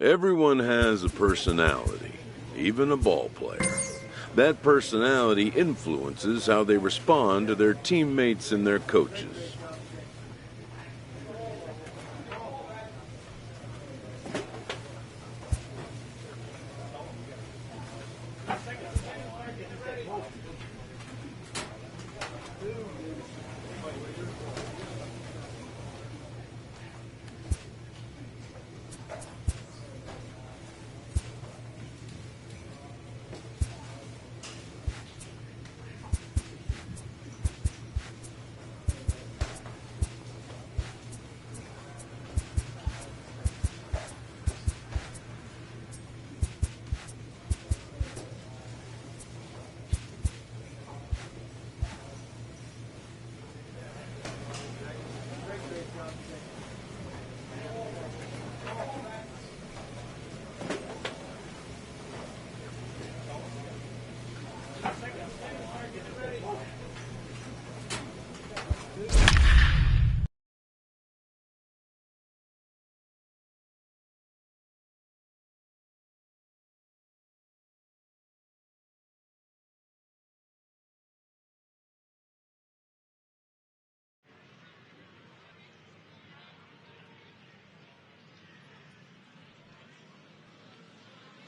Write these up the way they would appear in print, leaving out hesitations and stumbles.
Everyone has a personality, even a ball player. That personality influences how they respond to their teammates and their coaches.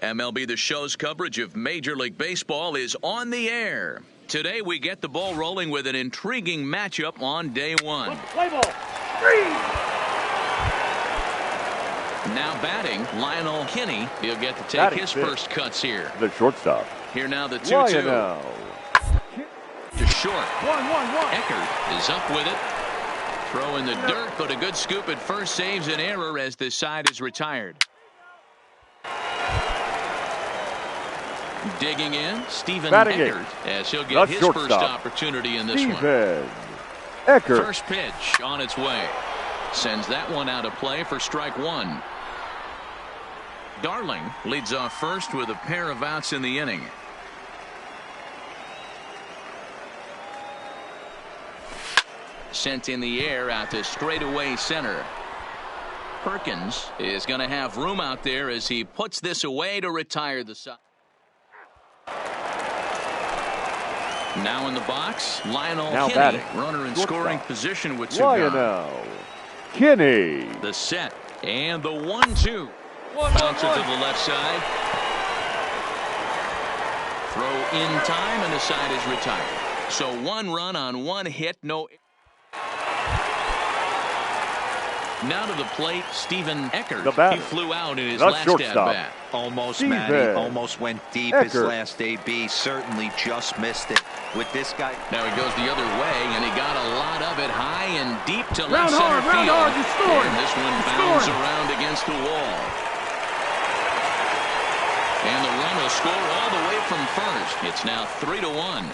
MLB The Show's coverage of Major League Baseball is on the air. Today we get the ball rolling with an intriguing matchup on day one. Play ball. 3. Now batting, Lionel Kinney. He'll get to take his first cuts here. The shortstop. Here now the 2-2. To short. 1-1-1. Eckert is up with it. Throw in the dirt, but a good scoop at first saves an error as this side is retired. Digging in, Stephen Eckert, as he'll get his first opportunity in this one. Eckert. First pitch on its way. Sends that one out of play for strike one. Darling leads off first with a pair of outs in the inning. Sent in the air out to straightaway center. Perkins is going to have room out there as he puts this away to retire the side. Now in the box, Lionel Kinney, runner in scoring position with 2 gone. Kinney. The set and the 1-2. Bouncer to the left side. Throw in time and the side is retired. So 1 run on 1 hit, no. Now to the plate, Stephen Eckert. He flew out in his last at-bat. Almost, Matty. Almost went deep. His last AB certainly just missed it with this guy. Now he goes the other way, and he got a lot of it high and deep to left center field. And this one bounds around against the wall. And the run will score all the way from first. It's now 3-1.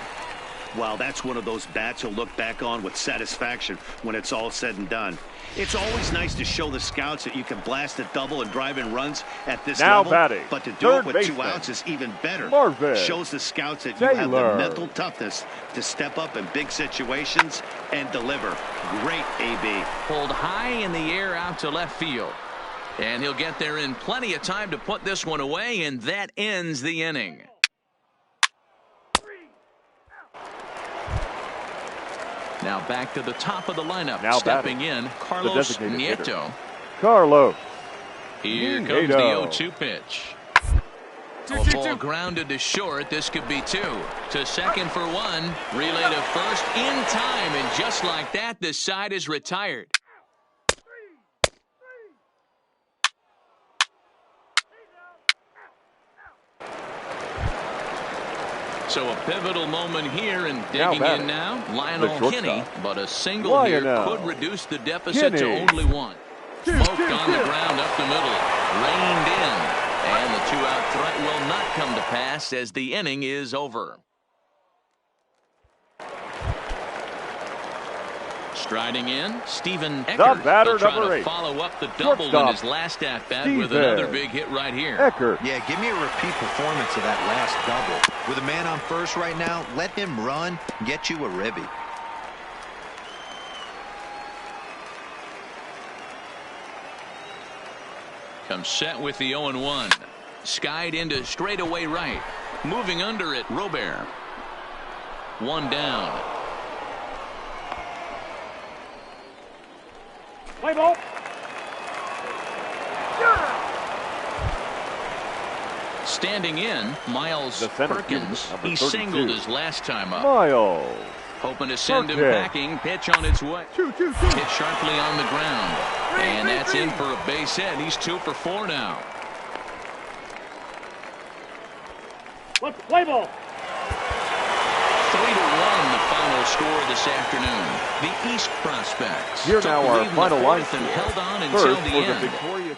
Well, that's one of those bats you'll look back on with satisfaction when it's all said and done. It's always nice to show the scouts that you can blast a double and drive in runs at this level. But to do it with 2 outs is even better. Shows the scouts that you have the mental toughness to step up in big situations and deliver. Great AB. Pulled high in the air out to left field. And he'll get there in plenty of time to put this one away, and that ends the inning. Now back to the top of the lineup. Stepping in, Carlos Nieto. Carlos. Here comes the 0-2 pitch. A ball grounded to short. This could be 2. To second for 1. Relay to first in time. And just like that, this side is retired. So a pivotal moment here, and digging in now, Lionel Kinney, but a single here could reduce the deficit to only 1. Smoked on the ground up the middle, reined in, and the 2-out threat will not come to pass as the inning is over. Striding in, Stephen Eckert. He'll try to follow up the double in his last at-bat with another big hit right here. Eckert. Yeah, give me a repeat performance of that last double. With a man on first right now, let him run, get you a ribby. Comes set with the 0-1. Skied into straightaway right. Moving under it, Robert. One down. Play ball. Standing in, Miles Perkins. He singled his last time up. Miles. Hoping to send him packing. Pitch on its way. Hit sharply on the ground. And that's in for a base hit. He's 2 for 4 now. Let's play ball. 3-1 the final score this afternoon. The East Prospects. Here now our final line and held on until first the for end. the victorious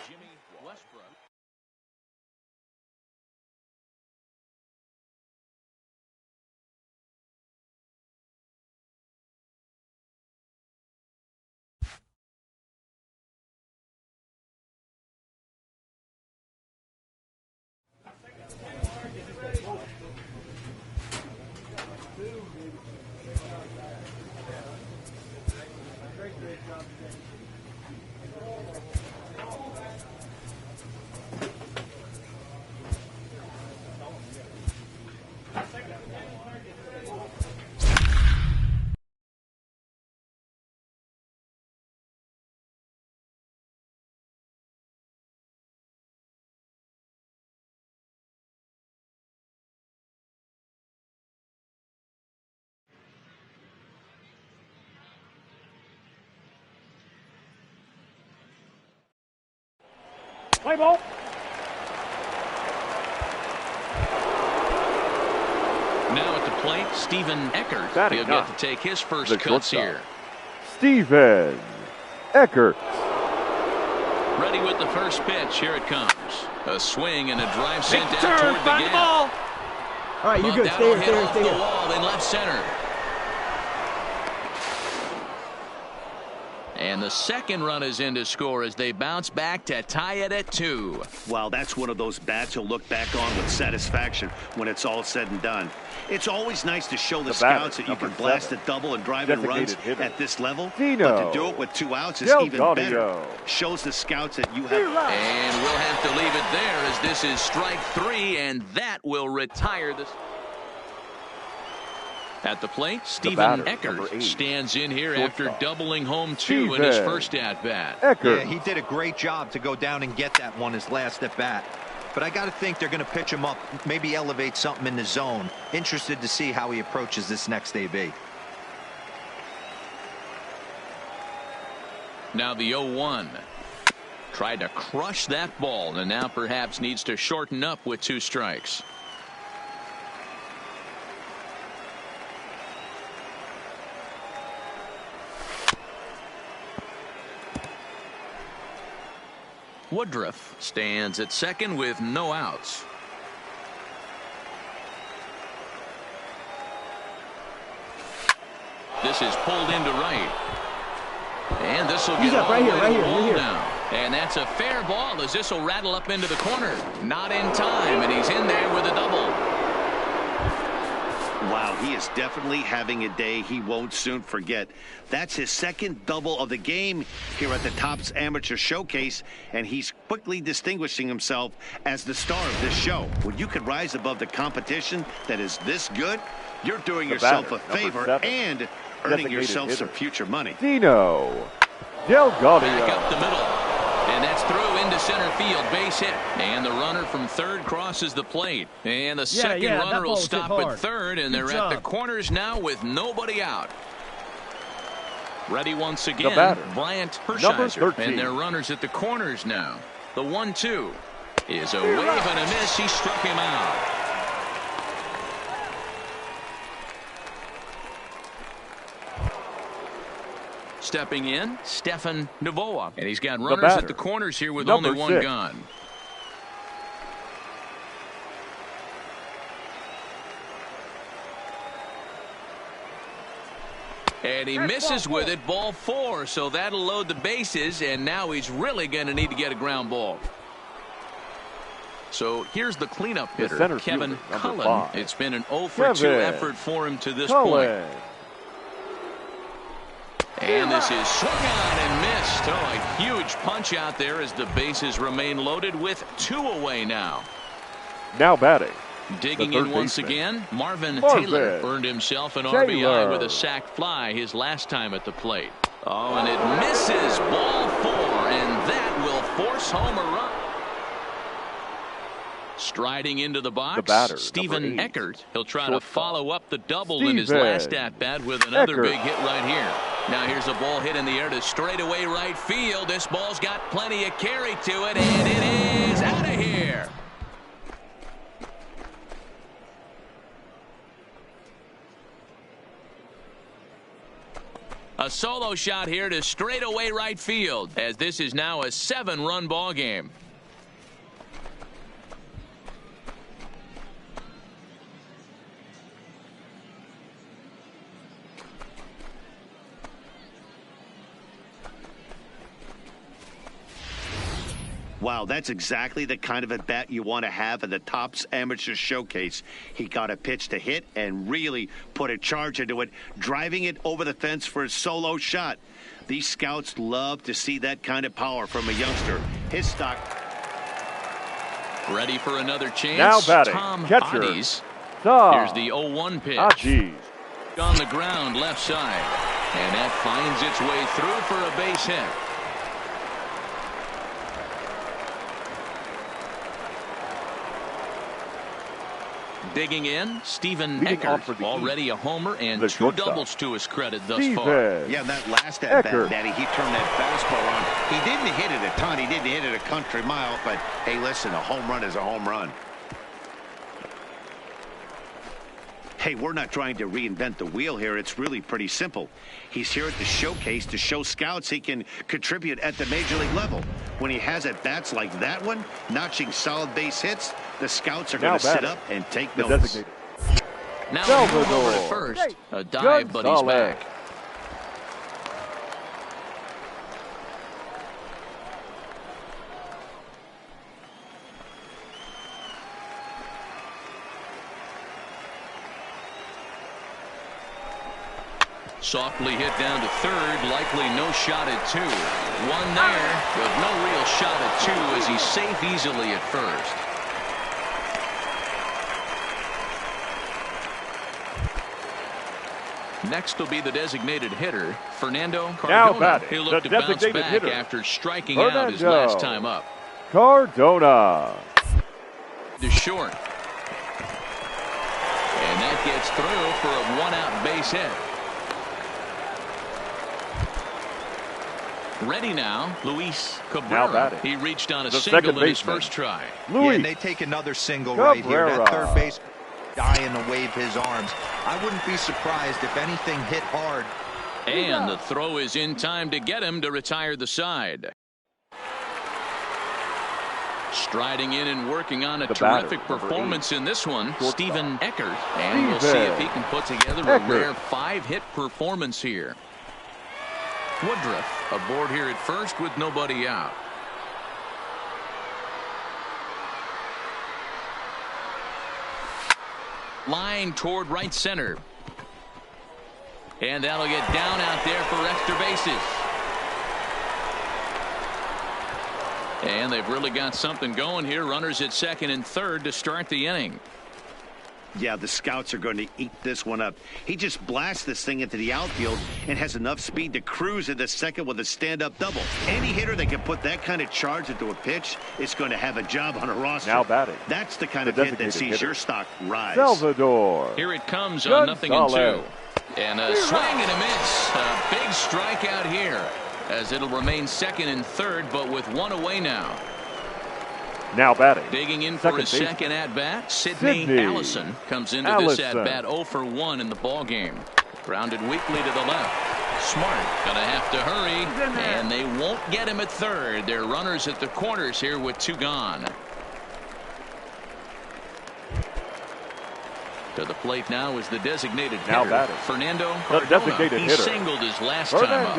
Play ball. Now at the plate, Steven Eckert. He'll get to take his first cuts here. Steven Eckert. Ready with the first pitch. Here it comes. A swing and a drive sent down toward the gap. All right, you're good. Stay here, stay here. The wall in left center. And the second run is in to score as they bounce back to tie it at 2. Wow, that's one of those bats you'll look back on with satisfaction when it's all said and done. It's always nice to show the scouts that you can blast a double and drive in runs at this level. But to do it with 2 outs is even better. Shows the scouts that you have. And we'll have to leave it there as this is strike 3, and that will retire this. At the plate, Steven Eckert stands in here after doubling home 2 in his first at-bat. Yeah, he did a great job to go down and get that one his last at-bat. But I got to think they're going to pitch him up, maybe elevate something in the zone. Interested to see how he approaches this next AB. Now the 0-1. Tried to crush that ball, and now perhaps needs to shorten up with 2 strikes. Woodruff stands at second with no outs. This is pulled into right. And this will get right here. Now. And that's a fair ball as this will rattle up into the corner. Not in time, and he's in there with a double. Wow, he is definitely having a day he won't soon forget. That's his second double of the game here at the Topps Amateur Showcase, and he's quickly distinguishing himself as the star of this show. When you can rise above the competition that is this good, you're doing yourself a favor and earning yourself some future money. Dino Delgado. Back up the middle. And that's through into center field, base hit. And the runner from third crosses the plate. And the second runner will stop at third, and they're at the corners now with nobody out. Ready once again, Bryant Hershiser. And their runners at the corners now. The 1-2 is a wave and a miss. He struck him out. Stepping in, Stefan Novoa. And he's got runners at the corners here with only 1 gun. And he misses with it, ball 4. So that'll load the bases, and now he's really going to need to get a ground ball. So here's the cleanup hitter, Kevin Cullen. It's been an 0 for 2 effort for him to this point. And this is swung on and missed. Oh, a huge punch out there as the bases remain loaded with 2 away now. Now batting. Digging in once again, Marvin Taylor earned himself an RBI with a sac fly his last time at the plate. Oh, and it misses. Ball 4, and that will force home a run. Striding into the box, batter, Stephen Eckert. He'll try to follow up the double in his last at-bat with another big hit right here. Now here's a ball hit in the air to straightaway right field. This ball's got plenty of carry to it, and it is out of here. A solo shot here to straightaway right field, as this is now a 7-run ball game. Wow, that's exactly the kind of at bat you want to have in the Topps Amateur Showcase. He got a pitch to hit and really put a charge into it, driving it over the fence for a solo shot. These scouts love to see that kind of power from a youngster. His stock. Ready for another chance. Now batting, Tom catcher. Here's the 0-1 pitch. On the ground, left side. And that finds its way through for a base hit. Digging in, Stephen Eckert, already a homer and 2 doubles to his credit thus far. Yeah, that last at-bat, Matty, he turned that fastball on. He didn't hit it a ton. He didn't hit it a country mile, but, hey, listen, a home run is a home run. Hey, we're not trying to reinvent the wheel here. It's really pretty simple. He's here at the showcase to show scouts he can contribute at the major league level. When he has at-bats like that one, notching solid base hits, the scouts are going to sit up and take notice. Now we move over to first. A dive, but he's back. Softly hit down to third, likely no shot at 2. 1 there, but no real shot at 2 as he's safe easily at first. Next will be the designated hitter, Fernando Cardona. He'll look to bounce back after striking out his last time up. Cardona. To short. And that gets through for a 1-out base hit. Ready now, Luis Cabrera. He reached on a single in his first try. Yeah, and they take another single right here. That third base dying to wave his arms. I wouldn't be surprised if anything hit hard. And the throw is in time to get him to retire the side. Striding in and working on a terrific performance in this one, Stephen Eckert. And we'll see if he can put together a rare 5-hit performance here. Woodruff aboard here at first with nobody out. Line toward right center. And that'll get down out there for extra bases. And they've really got something going here. Runners at second and third to start the inning. Yeah, the scouts are going to eat this one up. He just blasts this thing into the outfield and has enough speed to cruise into second with a stand-up double. Any hitter that can put that kind of charge into a pitch is going to have a job on a roster. Now batting. That's the kind of hit that sees your stock rise. Salvador. Here it comes on 0-2. And a swing and a miss. A big strikeout here as it'll remain second and third, but with 1 away now. Now batting. Digging in for his second at-bat, Sidney Allison comes into this at-bat 0 for 1 in the ball game. Grounded weakly to the left. Smart gonna have to hurry, and they won't get him at third. They're runners at the corners here with 2 gone. To the plate now is the designated hitter, Fernando Cardona. He singled his last time up.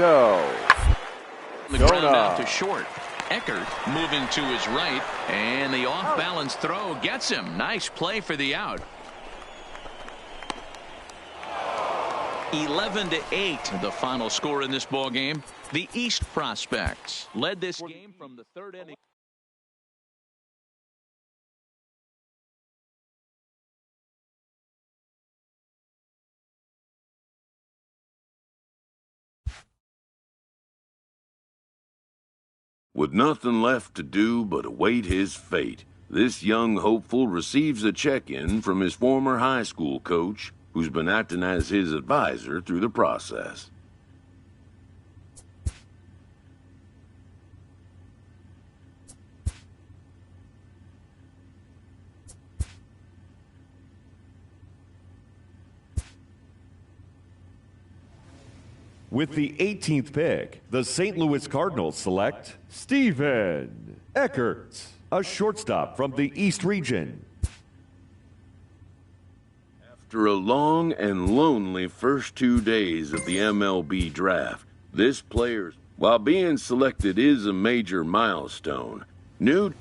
The ground out to short. Eckert moving to his right, and the off-balance throw gets him. Nice play for the out. 11-8, the final score in this ball game. The East Prospects led this game from the third inning. With nothing left to do but await his fate, this young hopeful receives a check-in from his former high school coach, who's been acting as his advisor through the process. With the 18th pick, the St. Louis Cardinals select Steven Eckert, a shortstop from the East region. After a long and lonely first 2 days of the MLB draft, this player, while being selected, is a major milestone. New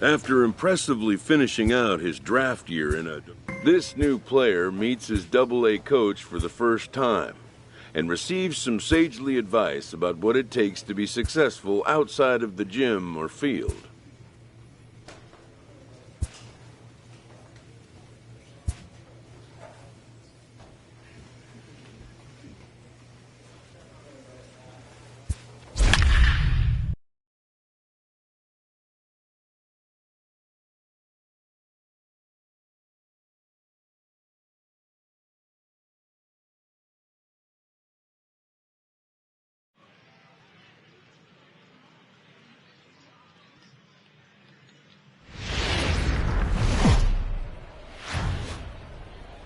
After impressively finishing out his draft year this new player meets his Double-A coach for the first time and receives some sagely advice about what it takes to be successful outside of the gym or field.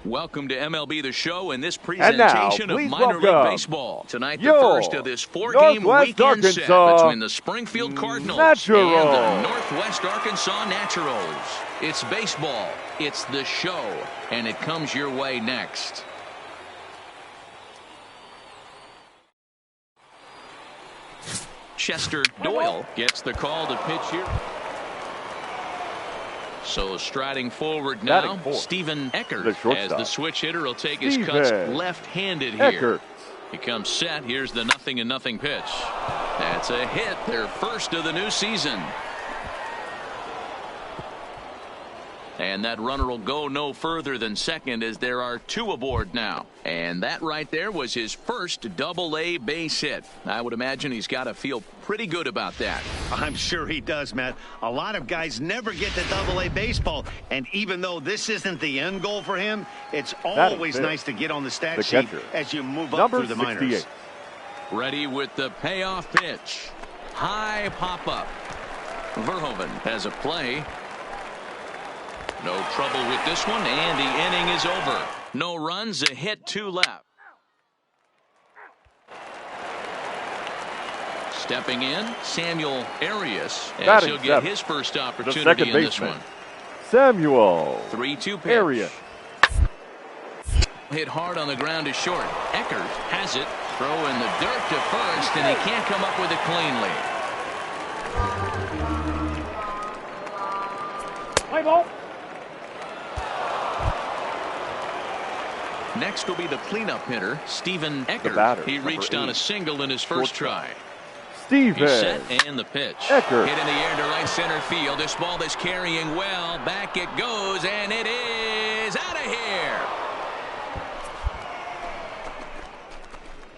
Welcome to MLB The Show and this presentation of minor league baseball. Tonight, the first of this four-game weekend set between the Springfield Cardinals and the Northwest Arkansas Naturals. It's baseball, it's the show, and it comes your way next. Chester Doyle gets the call to pitch here. So striding forward now, Steven Eckert as the switch hitter will take his cuts left-handed here. He comes set. Here's the 0-0 pitch. That's a hit, their first of the new season. And that runner will go no further than second as there are two aboard now. And that right there was his first Double-A base hit. I would imagine he's got to feel pretty good about that. I'm sure he does, Matt. A lot of guys never get to Double-A baseball. And even though this isn't the end goal for him, it's always nice to get on the stat sheet as you move up through the minors. Ready with the payoff pitch. High pop-up. Verhoeven has a play. No trouble with this one, and the inning is over. No runs, a hit, two left. Stepping in, Samuel Arias, as he'll get his first opportunity in this one. Samuel 3-2 pitch. Arias. Hit hard on the ground is short. Eckert has it. Throw in the dirt to first, and he can't come up with it cleanly. Play ball. Next will be the cleanup hitter, Stephen Eckert. He reached on a single in his first try. Steven. He's set, and the pitch. Eckert. Hit in the air to right center field. This ball is carrying well. Back it goes, and it is out of here.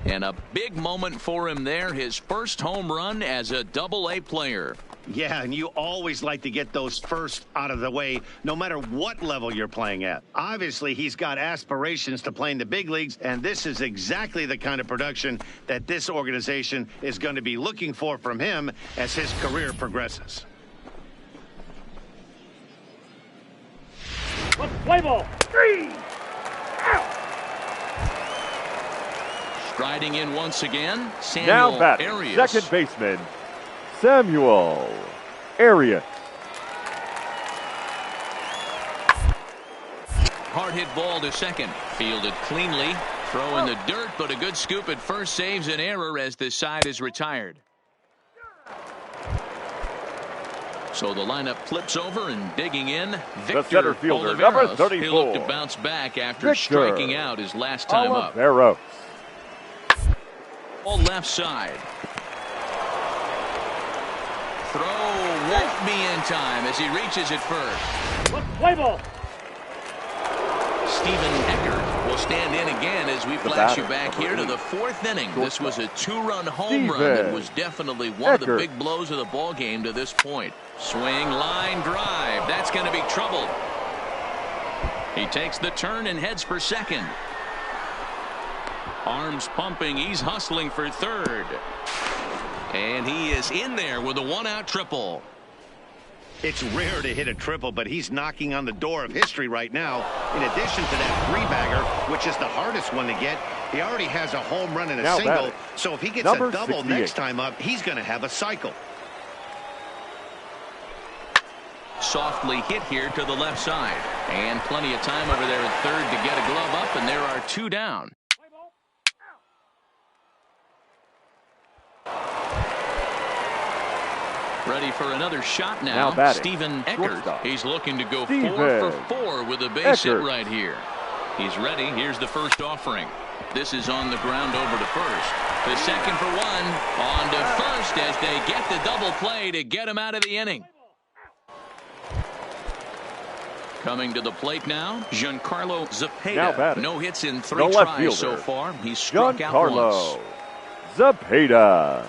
And a big moment for him there. His first home run as a Double-A player. Yeah, and you always like to get those first out of the way, no matter what level you're playing at. Obviously, he's got aspirations to play in the big leagues, and this is exactly the kind of production that this organization is going to be looking for from him as his career progresses. Let's play ball. 3. Out. Striding in once again, Now Samuel batting, Arias. second baseman, Samuel Arias. Hard hit ball to second. Fielded cleanly. Throw in the dirt, but a good scoop at first saves an error as this side is retired. So the lineup flips over and digging in. The center fielder, Oliveros. number 34. He'll look to bounce back after striking out his last time up. Oliveros. All left side. Throw won't be in time as he reaches it first. Let's play ball. Stephen Eckert will stand in again as we flash you back here to the fourth inning. This was a two-run home run that was definitely one of the big blows of the ball game to this point. Swing, line, drive. That's going to be trouble. He takes the turn and heads for second. Arms pumping. He's hustling for third. And he is in there with a one-out triple. It's rare to hit a triple, but he's knocking on the door of history right now. In addition to that three-bagger, which is the hardest one to get, he already has a home run and a single. So if he gets a double next time up, he's going to have a cycle. Softly hit here to the left side. And plenty of time over there at third to get a glove up, and there are two down. Ready for another shot now. Stephen Eckert. He's looking to go 4 for 4 with a base hit right here. He's ready. Here's the first offering. This is on the ground over to first. The second for one. On to first as they get the double play to get him out of the inning. Coming to the plate now, Giancarlo Zepeda. No hits in 3 tries so far. He's struck out once. Zepeda.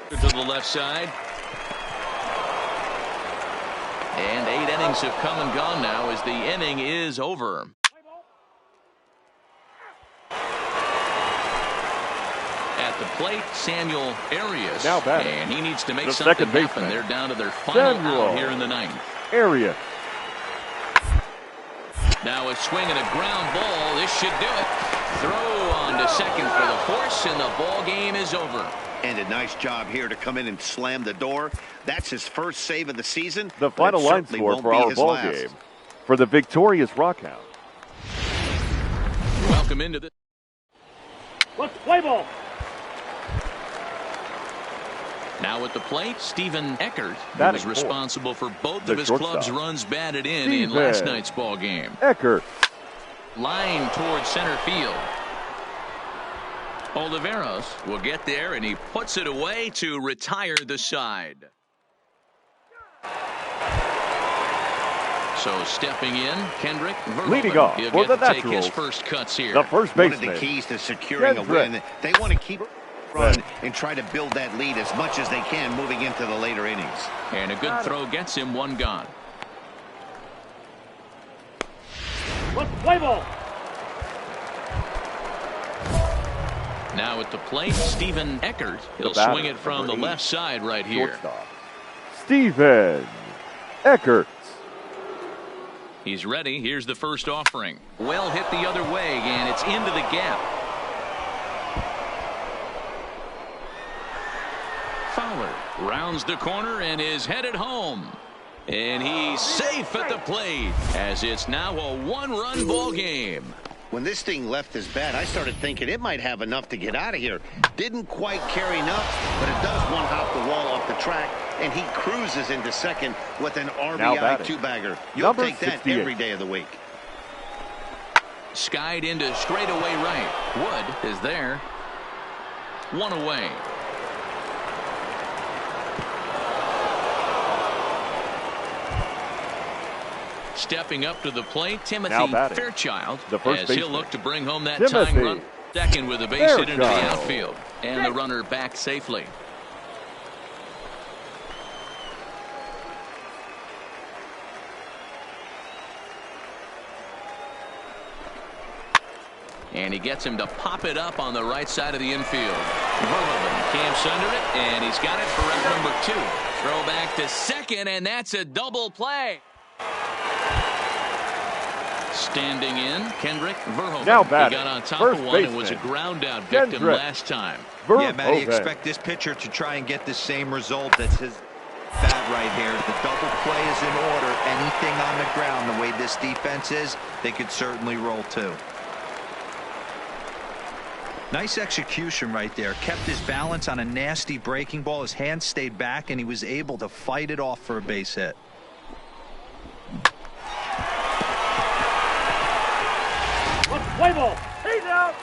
To the left side. And 8 innings have come and gone now as the inning is over. At the plate, Samuel Arias. And he needs to make something happen. They're down to their final out here in the ninth. Arias. Now a swing and a ground ball. This should do it. Throw on to second for the force, and the ball game is over. And a nice job here to come in and slam the door. That's his first save of the season. The final line score for our ball game for the victorious Rockhound. Welcome into the. Let's play ball. Now at the plate, Stephen Eckert, who was responsible for both of his club's runs batted in last night's ball game. Eckert. Line towards center field. Oliveros will get there, and he puts it away to retire the side. So stepping in, Kendrick Verhoeven. Leading off for the Naturals. Take his first cuts here. The first baseman. One of the keys to securing a win. They want to keep run and try to build that lead as much as they can moving into the later innings. And a good throw gets him one gone. Let's play ball. Now at the plate, Stephen Eckert. He'll swing it from the left side right here. Stephen Eckert. He's ready. Here's the first offering. Well hit the other way, and it's into the gap. Rounds the corner and is headed home. And he's safe at the plate as it's now a one-run ball game. When this thing left his bat, I started thinking it might have enough to get out of here. Didn't quite carry enough, but it does one-hop the wall off the track, and he cruises into second with an RBI two-bagger. You'll take that every day of the week. Skied into straightaway right. Wood is there. One away. Stepping up to the plate, Timothy Fairchild, as he'll look to bring home that tying run. Second with a base hit into the outfield. And the runner back safely. And he gets him to pop it up on the right side of the infield. Verhoeven camps under it, and he's got it for round number 2. Throw back to second, and that's a double play. Standing in, Kendrick Verhoeven. Now batting, he got on top first of one baseman. and was a ground-out victim Kendrick last time. Yeah, Matty, expect this pitcher to try and get the same result. That's his bat right here. The double play is in order. Anything on the ground, the way this defense is, they could certainly roll too. Nice execution right there. Kept his balance on a nasty breaking ball. His hands stayed back, and he was able to fight it off for a base hit. Play ball. He's out.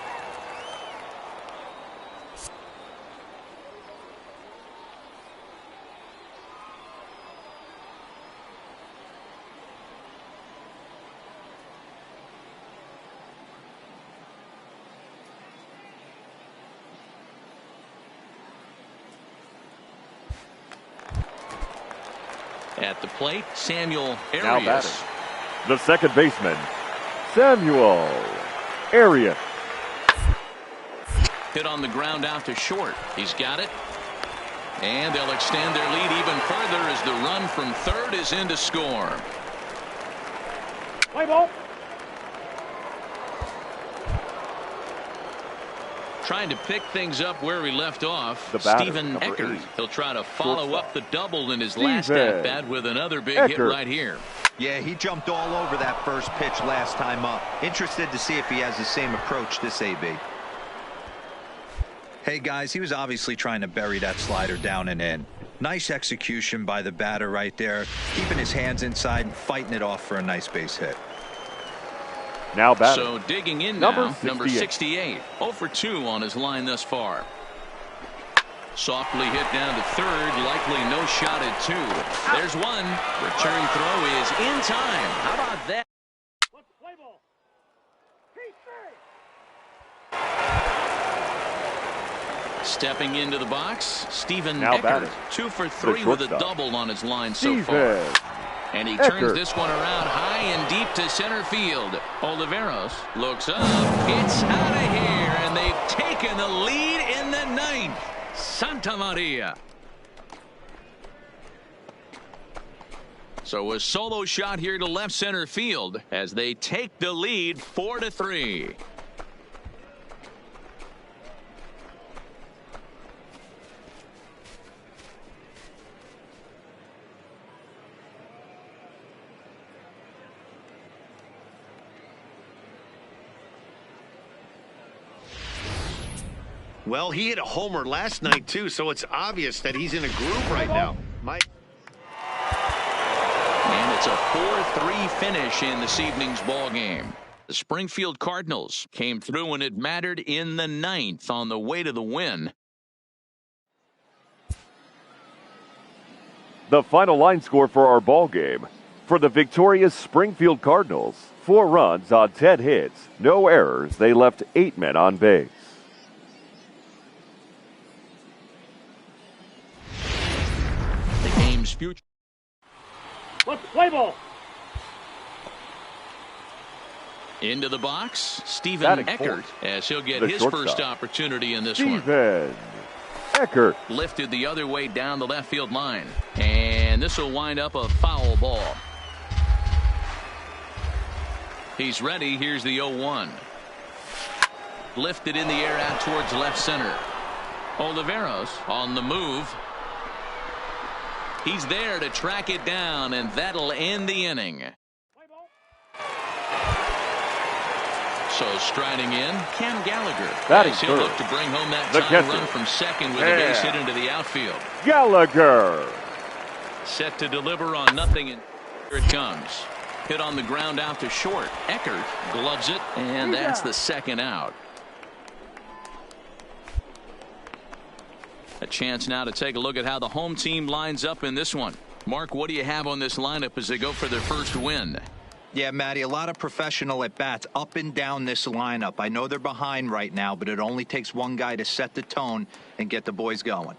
At the plate, Samuel Now Arias. batting, the second baseman, Samuel Arias. Hit on the ground out to short. He's got it. And they'll extend their lead even further as the run from third is in to score. Play ball. Trying to pick things up where we left off. The batter, Stephen number Eckert. 8. He'll try to follow Shortstop. up the double in his Steven last at-bat with another big hit Eckert. right here. Yeah, he jumped all over that first pitch last time up. Interested to see if he has the same approach this AB. Hey, guys, he was obviously trying to bury that slider down and in. Nice execution by the batter right there, keeping his hands inside and fighting it off for a nice base hit. Now batting, So digging in number now, number 68. 0 for 2 on his line thus far. Softly hit down to third, likely no shot at 2. There's one. Return throw is in time. How about that? Play ball. Stepping into the box, Stephen Now Eckert. batting, 2 for 3 with a double on his line so far. Steven And he turns Eckert. this one around high and deep to center field. Oliveros looks up. It's out of here, and they've taken the lead in the ninth. Santa Maria. So a solo shot here to left center field as they take the lead 4-3. Well, he hit a homer last night, too, so it's obvious that he's in a groove right now. And it's a 4-3 finish in this evening's ball game. The Springfield Cardinals came through when it mattered in the ninth on the way to the win. The final line score for our ball game. For the victorious Springfield Cardinals, 4 runs on 10 hits, no errors. They left 8 men on base. The game's future. Let's play ball. Into the box, Stephen Batting Eckert, fourth, as he'll get the his shortstop, first opportunity in this one. Stephen Eckert. Lifted the other way down the left field line. And this will wind up a foul ball. He's ready. Here's the 0-1. Lifted in the air out towards left center. Oliveros on the move. He's there to track it down, and that'll end the inning. So striding in, Cam Gallagher. As he'll look to bring home that tying run from second with a base hit into the outfield. Gallagher. Set to deliver on nothing, and here it comes. Hit on the ground out to short. Eckert gloves it, and that's the second out. A chance now to take a look at how the home team lines up in this one. Mark, what do you have on this lineup as they go for their first win? Yeah, Matty, a lot of professional at-bats up and down this lineup. I know they're behind right now, but it only takes one guy to set the tone and get the boys going.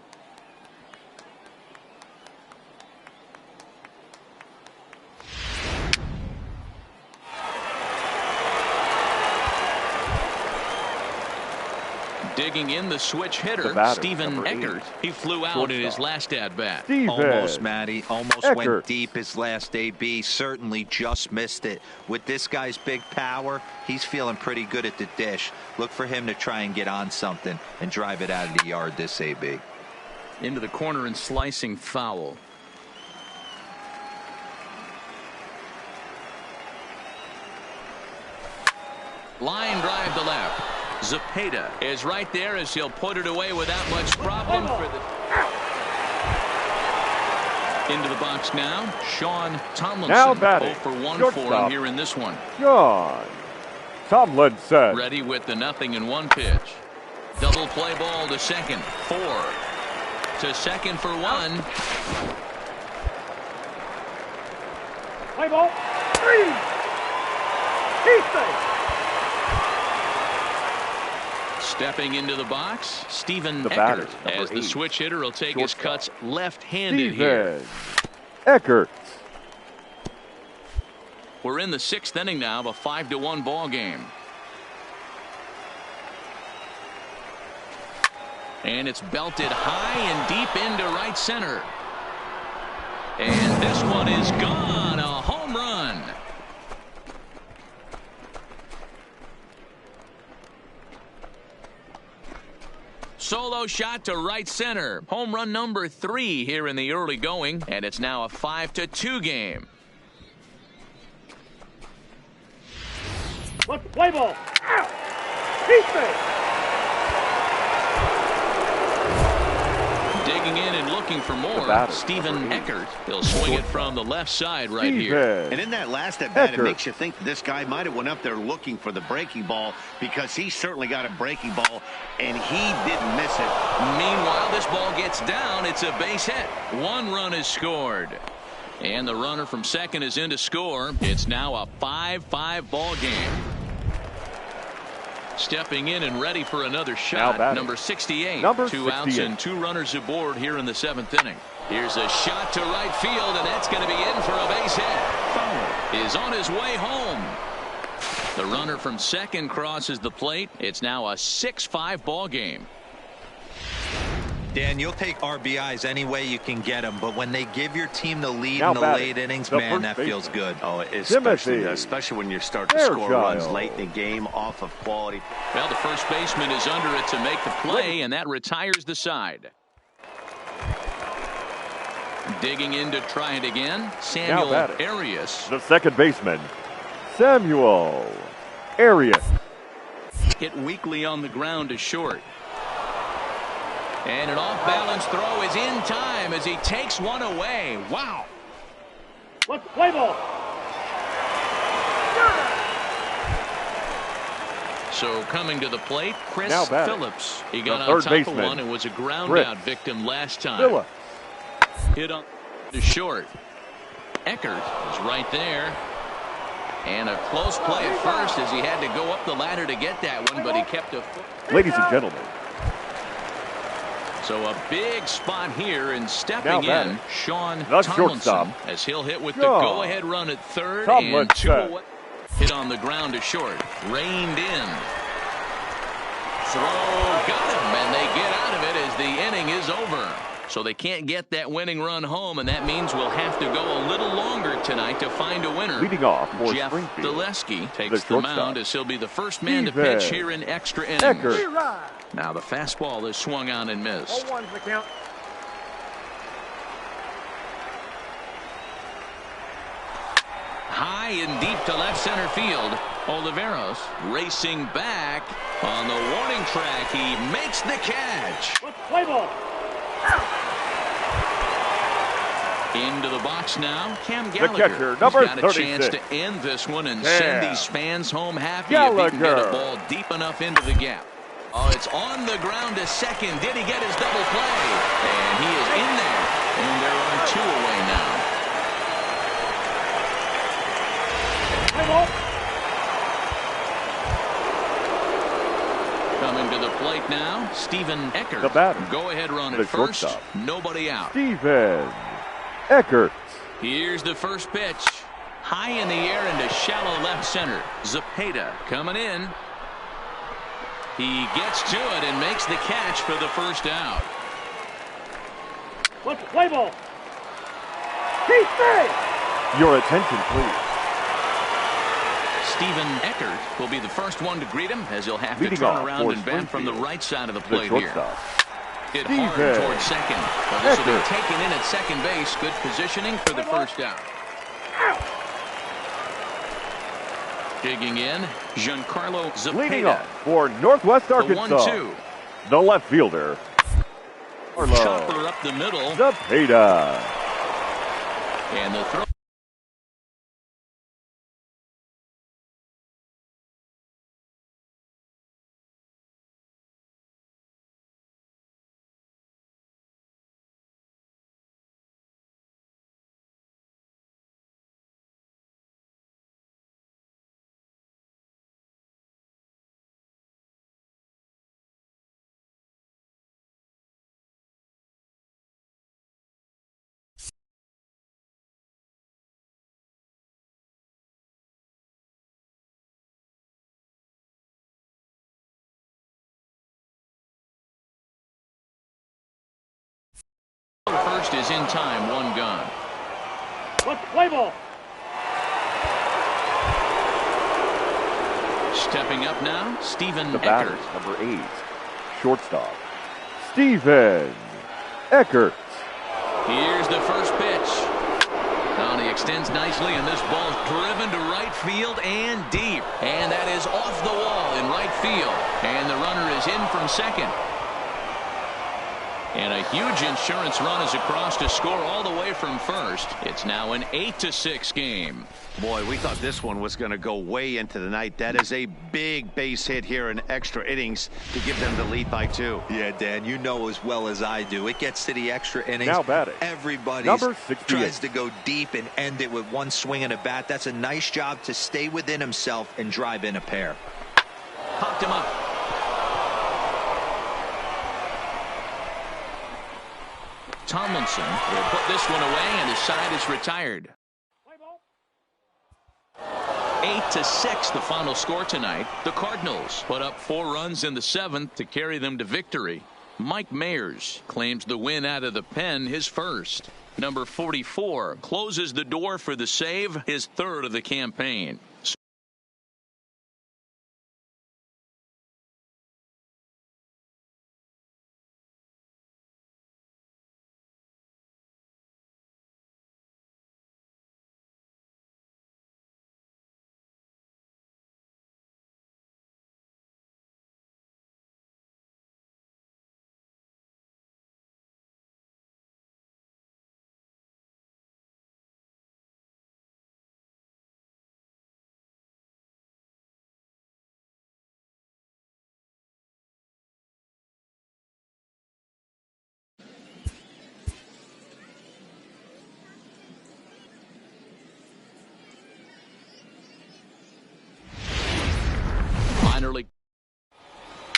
Digging in the switch hitter, Stephen Eckert. He flew out in his last at-bat. Almost, Matty. Almost went deep his last AB. Certainly just missed it. With this guy's big power, he's feeling pretty good at the dish. Look for him to try and get on something and drive it out of the yard this AB. Into the corner and slicing foul. Line drive to left. Zepeda is right there as he'll put it away without much problem for the. Into the box now, Sean Tomlinson. Now batting. 0 for 1 for him here in this one. Sean Tomlinson. Ready with the 0-1 pitch. Double play ball to second. 4 to second for 1. Play ball. 3. He's safe. Stepping into the box, Stephen Eckert, as the switch hitter will take his cuts left-handed here. Eckert. We're in the 6th inning now of a 5-1 ball game. And it's belted high and deep into right center. And this one is gone, a home run. Solo shot to right center. Home run number 3 here in the early going, and it's now a 5-2 game. Let's play ball. He's safe. Digging in and looking for more, Stephen Eckert. He'll swing it from the left side right here. And in that last at bat, it makes you think this guy might have went up there looking for the breaking ball, because he certainly got a breaking ball, and he didn't miss it. Meanwhile, this ball gets down. It's a base hit. 1 run is scored. And the runner from second is in to score. It's now a 5-5 ball game. Stepping in and ready for another shot, number 68. 2 outs and 2 runners aboard here in the 7th inning. Here's a shot to right field, and that's going to be in for a base hit. Fowler is on his way home. The runner from second crosses the plate. It's now a 6-5 ball game. Dan, you'll take RBIs any way you can get them, but when they give your team the lead in the late innings, man, that feels good. Oh, especially when you start to score runs late in the game off of quality. Well, the first baseman is under it to make the play, and that retires the side. Digging in to try it again, Samuel Arias. The second baseman, Samuel Arias. Hit weakly on the ground to short. And an off-balance throw is in time as he takes one away. Wow. Let's play ball. So coming to the plate, Chris Phillips. He got on top baseman. of one and was a ground-out victim last time. Hit on to short. Eckert is right there. And a close play at first as he had to go up the ladder to get that one, but he kept a foot. Ladies and gentlemen. So a big spot here, and stepping in, Sean Tomlinson, as he'll hit with the go-ahead run at third, and 2 away. Hit on the ground to short, reined in. Throw, got him, and they get out of it as the inning is over. So they can't get that winning run home, and that means we'll have to go a little longer tonight to find a winner. Leading off for Jeff Springfield, Daleski takes the mound as he'll be the first man to pitch here in extra innings. Eckert. Now the fastball is swung on and missed. 0-1's the count. high and deep to left center field. Oliveros racing back on the warning track. He makes the catch. Play ball. Into the box now, Cam Gallagher. The catcher, number got a 36. chance to end this one and send these fans home happy if he can get a ball deep enough into the gap. Oh, it's on the ground to second. Did he get his double play? And he is in there. And they're on 2 away now. Coming to the plate now, Steven Eckert. The batter. Go-ahead run The at first. shortstop. Nobody out. Steven Eckert. Here's the first pitch. High in the air into shallow left center. Zepeda coming in. He gets to it and makes the catch for the first out. Let's play ball. Keep safe. Your attention, please. Steven Eckert will be the first one to greet him as he'll have Leading to turn off around for and bat from the right side of the plate the here. shortstop. Hit Steven hard towards second. But this will be Eckert. taken in at second base. Good positioning for the first out. Digging in, Giancarlo Zepeda. Leading off for Northwest Arkansas. The 1-2. The left fielder. Chopper up the middle. Zepeda. And the throw. First is in time, 1 gone. Let's play ball. Stepping up now, Steven The Eckert. batter, number 8, shortstop. Steven Eckert. Here's the first pitch. Now he extends nicely, and this ball is driven to right field and deep. And that is off the wall in right field. And the runner is in from second. And a huge insurance run is across to score all the way from first. It's now an 8-6 game. Boy, we thought this one was going to go way into the night. That is a big base hit here in extra innings to give them the lead by 2. Yeah, Dan, you know as well as I do. It gets to the extra innings. Now batting. Everybody tries to go deep and end it with one swing and a bat. That's a nice job to stay within himself and drive in a pair. Popped him up. Tomlinson will put this one away, and his side is retired. 8-6 the final score tonight. The Cardinals put up 4 runs in the 7th to carry them to victory. Mike Mayers claims the win out of the pen, his first. Number 44 closes the door for the save, his 3rd of the campaign.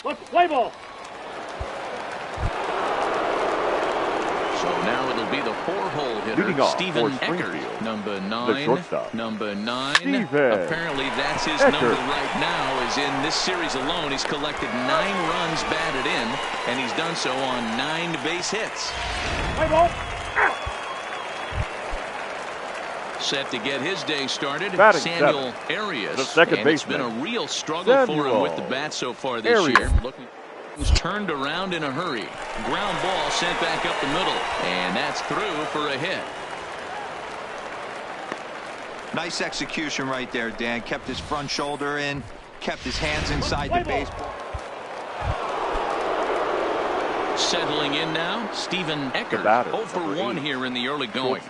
Let's play ball. So now it'll be the 4-hole hitter, Steven Eckert, number 9. Number 9. Steven Apparently that's his Eckert. number right now, as in this series alone he's collected 9 runs batted in, and he's done so on 9 base hits. Play ball. Set to get his day started, Batting Samuel 7. Arias. The second and it's baseman. been a real struggle for him with the bat so far this Arias. year. He's turned around in a hurry. Ground ball sent back up the middle, and that's through for a hit. Nice execution right there, Dan. Kept his front shoulder in, kept his hands inside the baseball. Settling in now, Steven Eckert. 0 for 1 here in the early going.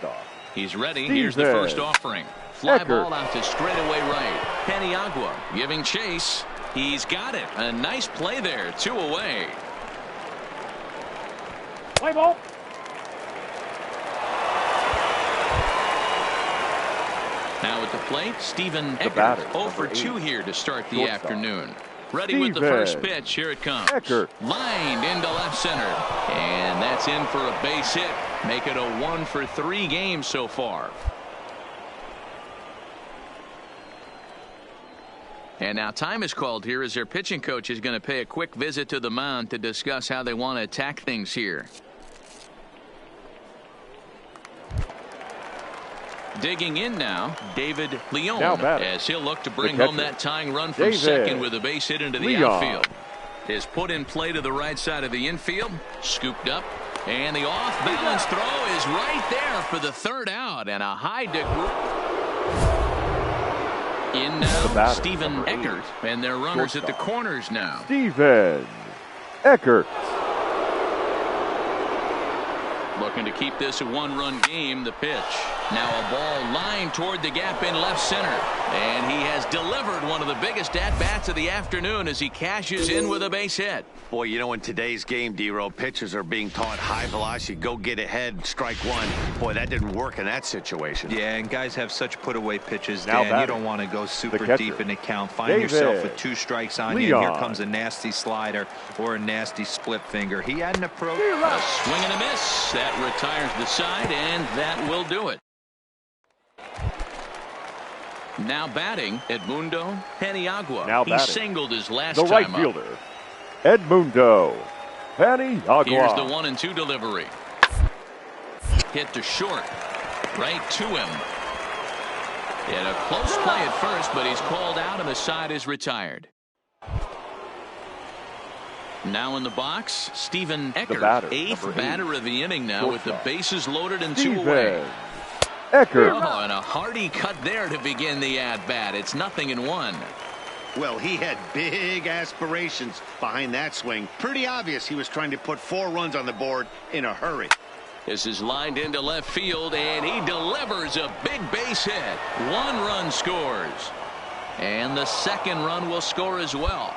He's ready. Here's the first offering. Fly ball out to straightaway right. Paniagua giving chase. He's got it. A nice play there. 2 away. Play ball. Now at the plate, Steven Eckert. 0 for 2 here to start the afternoon. Ready with the first pitch. Here it comes. Lined into left center. And that's in for a base hit. Make it a 1 for 3 game so far. And now time is called here as their pitching coach is going to pay a quick visit to the mound to discuss how they want to attack things here. Digging in now, David Leon, as he'll look to bring home that tying run from second with a base hit into the outfield. Is put in play to the right side of the infield, scooped up, and the off-balance throw is right there for the third out, and a high degree. In now, Steven Eckert, and their runners at the corners now. Steven Eckert. Looking to keep this a 1-run game. The pitch. Now a ball lined toward the gap in left center. And he has delivered one of the biggest at-bats of the afternoon as he cashes in with a base hit. Boy, you know, in today's game, D-Row, pitchers are being taught high velocity, go get ahead, strike one. Boy, that didn't work in that situation. Yeah, and guys have such put-away pitches, Dan. You don't want to go super deep in the count. Find yourself with 2 strikes on you. Here comes a nasty slider or a nasty split finger. He had an approach. A swing and a miss. That retires the side, and that will do it. Now batting, Edmundo Paniagua. He singled his last time up. The right fielder, Edmundo Paniagua. Here's the 1-2 delivery. Hit to short. Right to him. In a close play at first, but he's called out and the side is retired. Now in the box, Steven Eckert, 8th batter of the inning now with the bases loaded and 2 away. Eckert. Oh, and a hearty cut there to begin the at-bat. It's 0-1. Well, he had big aspirations behind that swing. Pretty obvious he was trying to put 4 runs on the board in a hurry. This is lined into left field, and he delivers a big base hit. 1 run scores. And the second run will score as well.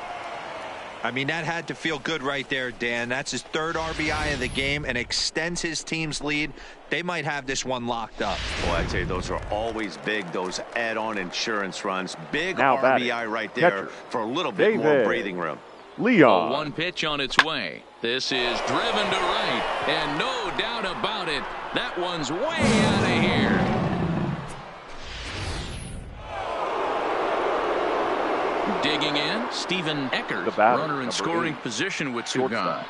I mean, that had to feel good right there, Dan. That's his 3rd RBI of the game and extends his team's lead. They might have this one locked up. Boy, I'd say those are always big, those add-on insurance runs. Big RBI right there for a little bit more breathing room. Leon. 1 pitch on its way. This is driven to right, and no doubt about it, that one's way out of here. Digging in, Steven Eckert, runner in scoring position with 2 gone.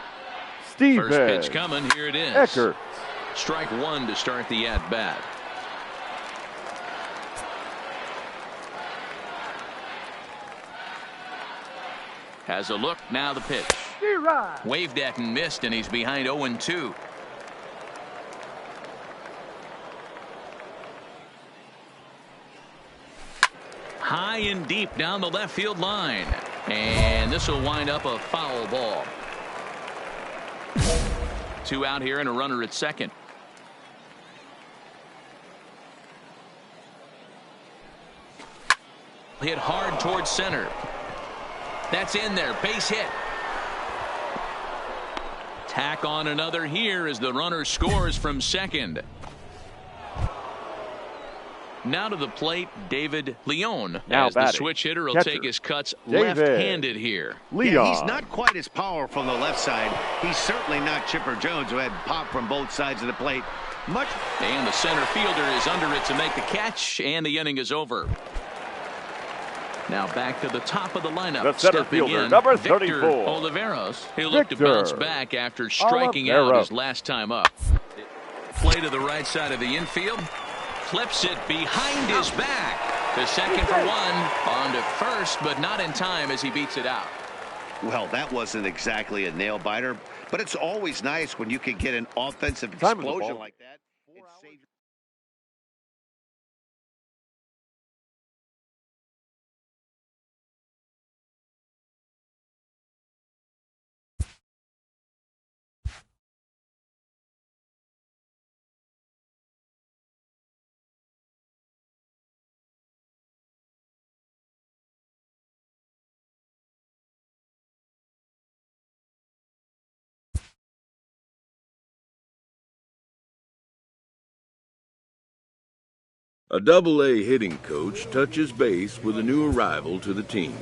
First pitch coming, here it is. Eckert. Strike 1 to start the at-bat. Has a look, now the pitch. Waved at and missed, and he's behind 0-2. High and deep down the left field line. And this will wind up a foul ball. 2 out here and a runner at second. Hit hard towards center. That's in there. Base hit. Tack on another here as the runner scores from second. Now to the plate, David Leon. Now as the switch hitter will take his cuts left-handed here. Leon. Yeah, he's not quite as powerful on the left side. He's certainly not Chipper Jones, who had pop from both sides of the plate. And the center fielder is under it to make the catch, and the inning is over. Now back to the top of the lineup. The center fielder, number 34. Victor Oliveros. He'll look to bounce back after striking out his last time up. Play to the right side of the infield. Flips it behind his back. To second for 1. On to first, but not in time as he beats it out. Well, that wasn't exactly a nail-biter, but it's always nice when you can get an offensive explosion like that. A Double-A hitting coach touches base with a new arrival to the team.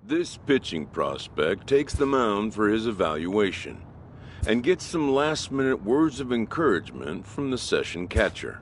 This pitching prospect takes the mound for his evaluation and gets some last-minute words of encouragement from the session catcher.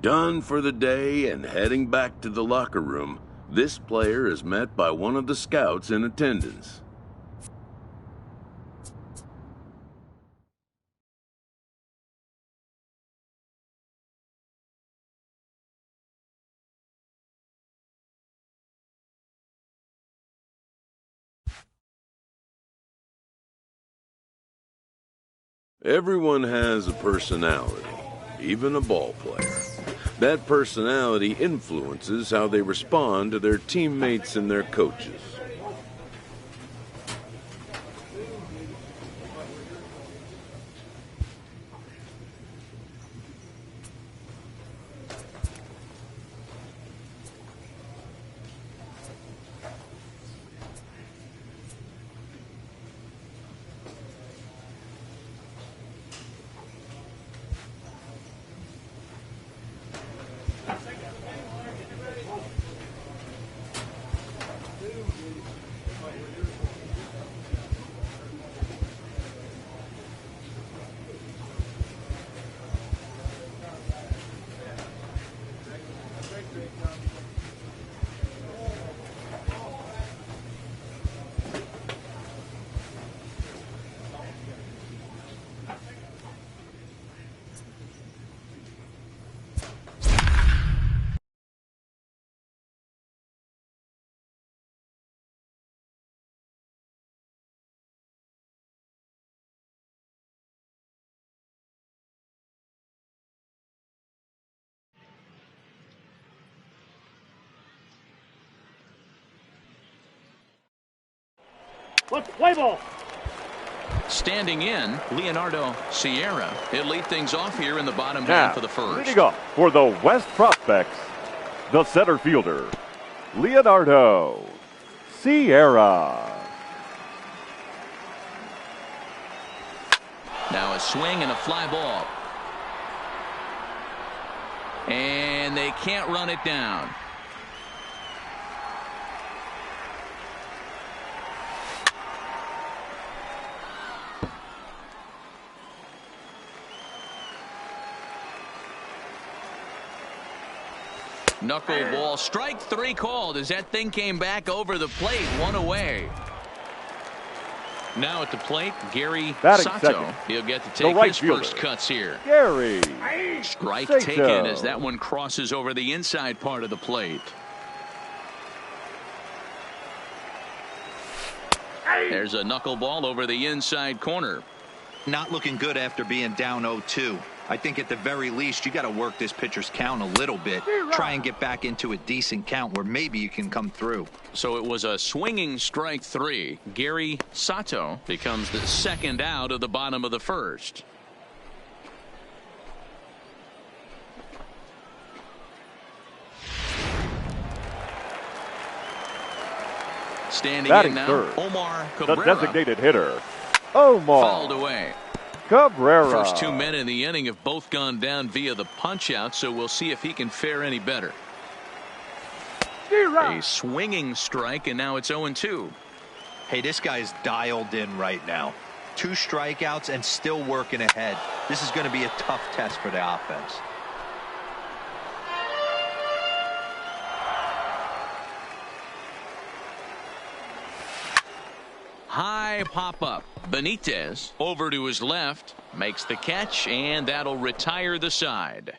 Done for the day and heading back to the locker room, this player is met by one of the scouts in attendance. Everyone has a personality, even a ball player. That personality influences how they respond to their teammates and their coaches. Let's play ball. Standing in, Leonardo Sierra. He'll lead things off here in the bottom half of the first. Leading off for the West Prospects, the center fielder, Leonardo Sierra. Now a swing and a fly ball. And they can't run it down. Knuckleball, strike three called as that thing came back over the plate, one away. Now at the plate, Gary Sato. Second. He'll get to take his first cuts here. Gary Strike Sato. taken as that one crosses over the inside part of the plate. There's a knuckleball over the inside corner. Not looking good after being down 0-2. I think at the very least you got to work this pitcher's count a little bit. Try and get back into a decent count where maybe you can come through. So it was a swinging strike three. Gary Sato becomes the second out of the bottom of the first. Standing Batting in now, third, Omar Cabrera. the designated hitter, Omar Fouled away. Cabrera. First 2 men in the inning have both gone down via the punch out, so we'll see if he can fare any better. A swinging strike, and now it's 0-2. Hey, this guy's dialed in right now. 2 strikeouts and still working ahead. This is going to be a tough test for the offense. High pop up. Benitez over to his left, makes the catch, and that'll retire the side.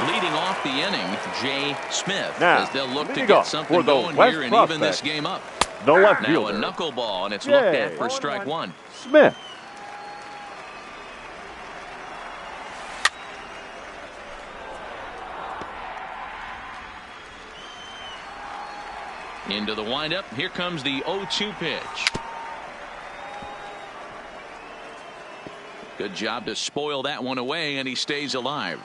Leading off the inning, Jay Smith, now, as they'll look to get something going here and even this game up. The left now fielder. A knuckleball, and it's looked at for strike one. Smith. Into the windup. Here comes the 0-2 pitch. Good job to spoil that one away, and he stays alive.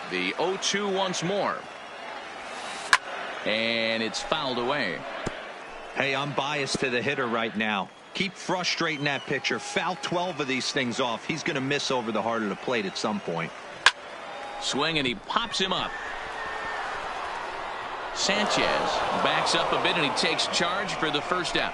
The 0-2 once more. And it's fouled away. Hey, I'm biased to the hitter right now. Keep frustrating that pitcher. Foul 12 of these things off. He's going to miss over the heart of the plate at some point. Swing, and he pops him up. Sanchez backs up a bit, and he takes charge for the first out.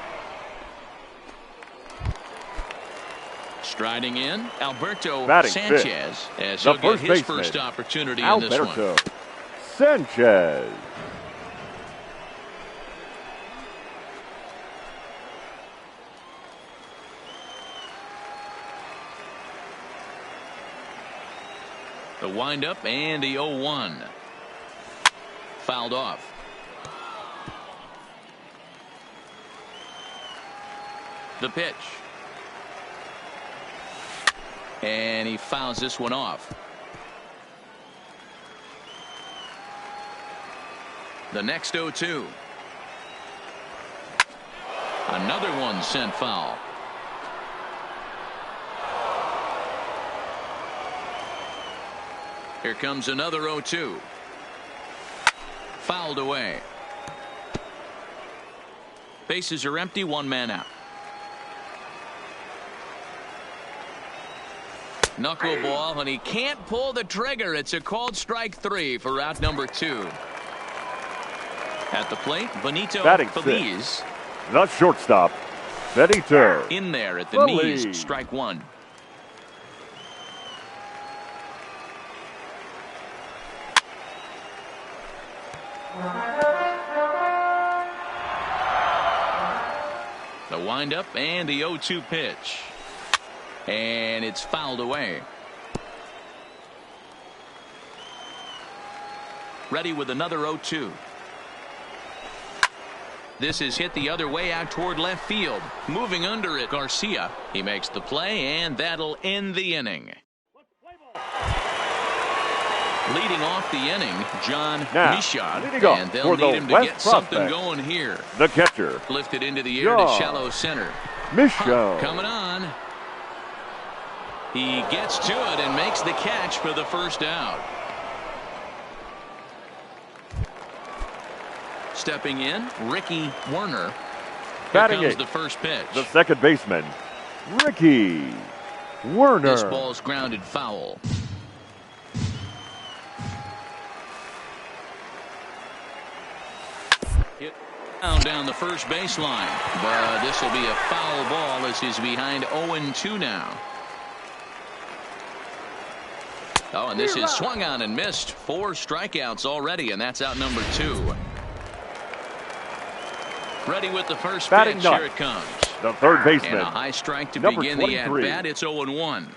Striding in, Alberto Sanchez, as he'll get his first opportunity in this one. Sanchez. The windup and the 0-1. Fouled off. The pitch. And he fouls this one off. The next 0-2. Another one sent foul. Here comes another 0-2. Fouled away. Bases are empty, one man out. Knuckleball, and he can't pull the trigger. It's a called strike 3 for out number 2. At the plate, Benito Feliz. The shortstop, Benito. In there at the knees, strike 1. The windup and the 0-2 pitch. And it's fouled away. Ready with another 0-2. This is hit the other way out toward left field. Moving under it, Garcia. He makes the play, and that'll end the inning. Leading off the inning, John Michaud, and they'll need him to get something going here. The catcher. Lifted into the air to shallow center. Michaud. Coming on. He gets to it and makes the catch for the first out. Stepping in, Ricky Werner. Here comes the first pitch. The second baseman, Ricky Werner. This ball's grounded foul. Hit down the first baseline, but this will be a foul ball as he's behind 0-2 now. Oh, and this is swung on and missed. 4 strikeouts already, and that's out number 2. Ready with the first pitch. Here it comes. The third baseman. And a high strike to begin the at-bat. It's 0-1.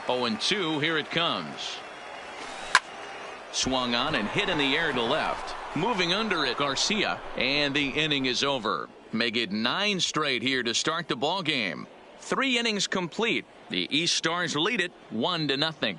Oh, and 2. Here it comes. Swung on and hit in the air to left. Moving under it, Garcia, and the inning is over. Make it 9 straight here to start the ball game. 3 innings complete. The East Stars lead it 1-0.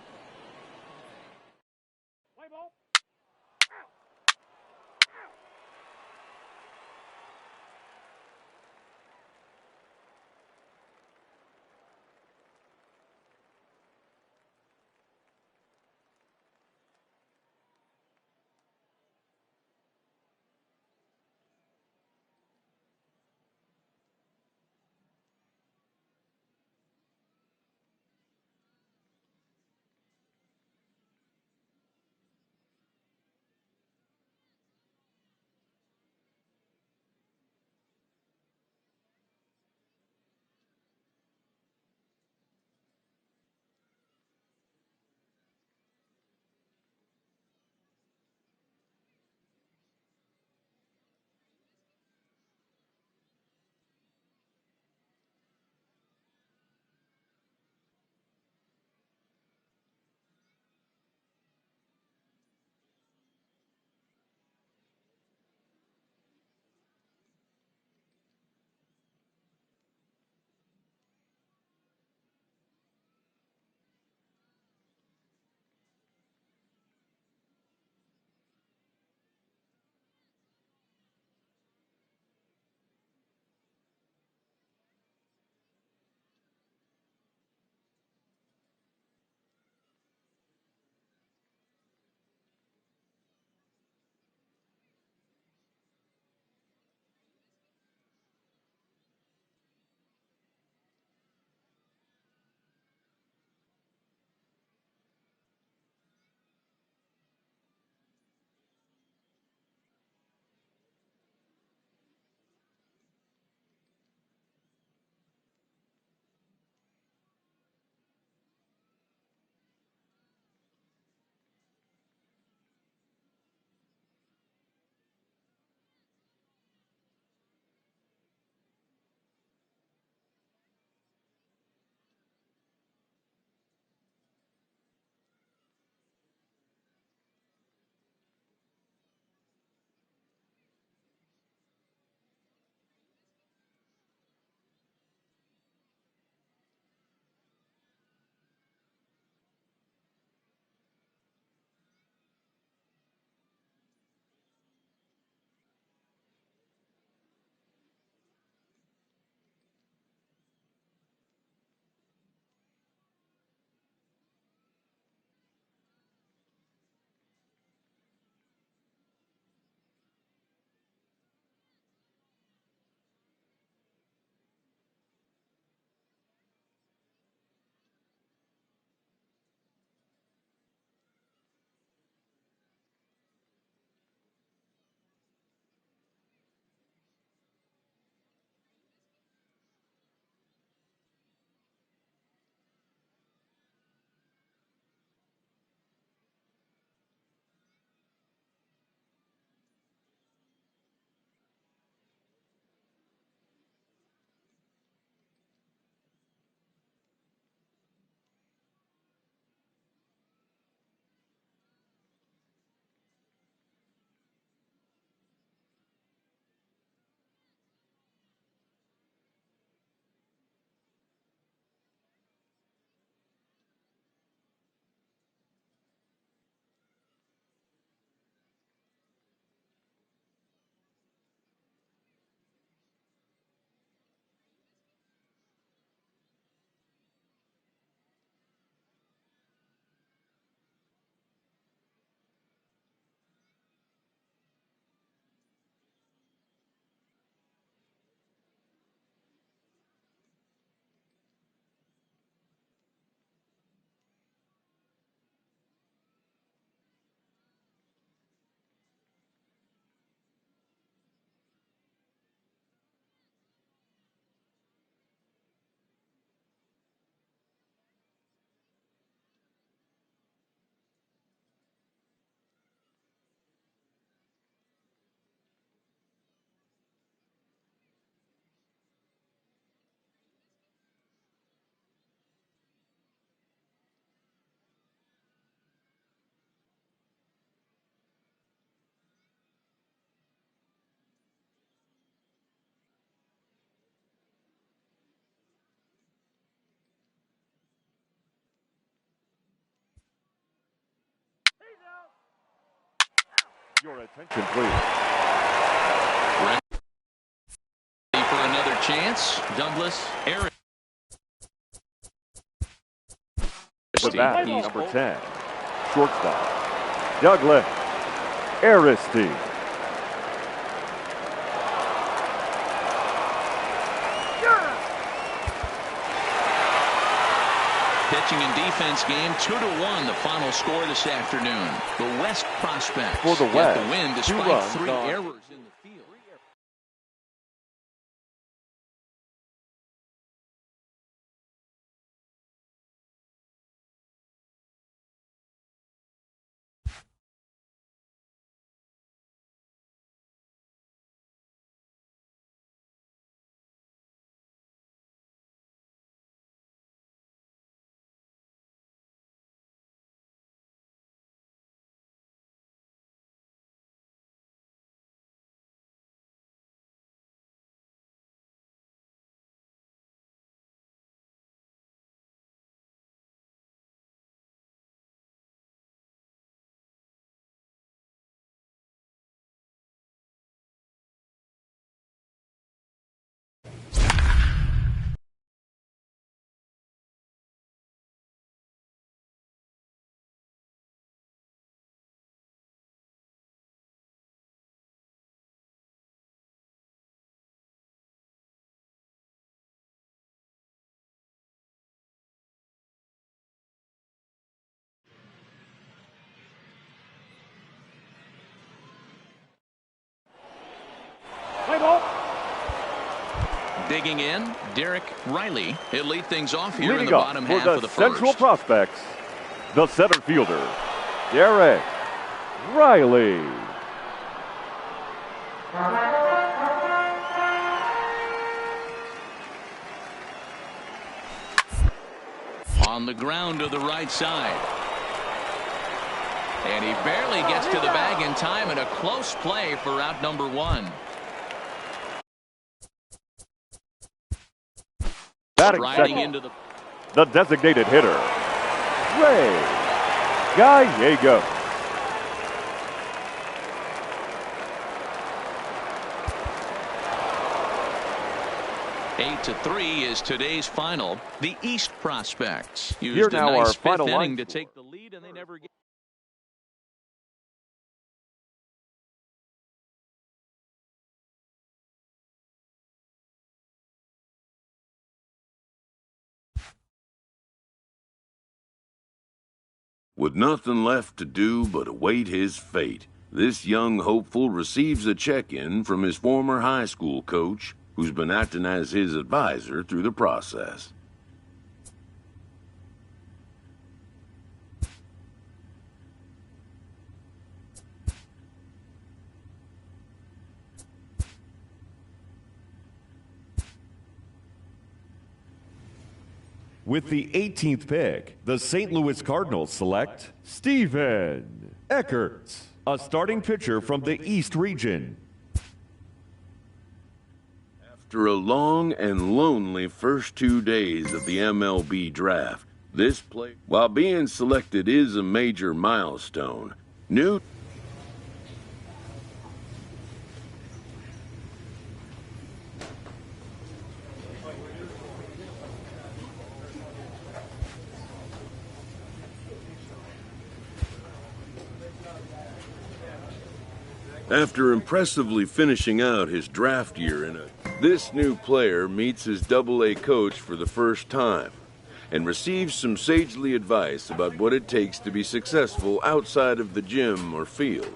Your attention, please. Ready for another chance. Douglas Aaron. The bat, number 10, shortstop, Douglas Aristide. Pitching and defense game 2-1. The final score this afternoon. The West prospects for the West, get the win despite 3 errors in the field. Digging in, Derek Riley. He'll lead things off here in the bottom half of the first. Central prospects, the center fielder, Derek Riley. On the ground to the right side. And he barely gets to the bag in time, and a close play for out number 1. Riding into the designated hitter, Ray Gallego. Eight to 3 is today's final. The East prospects used Here a now nice our final fifth inning line to score. take the lead, and they never get. With nothing left to do but await his fate, this young hopeful receives a check-in from his former high school coach, who's been acting as his advisor through the process. With the 18th pick, the St. Louis Cardinals select Steven Eckert, a starting pitcher from the East region. After a long and lonely first 2 days of the MLB draft, this play, while being selected is a major milestone. New After impressively finishing out his draft year this new player meets his Double-A coach for the first time and receives some sagely advice about what it takes to be successful outside of the gym or field.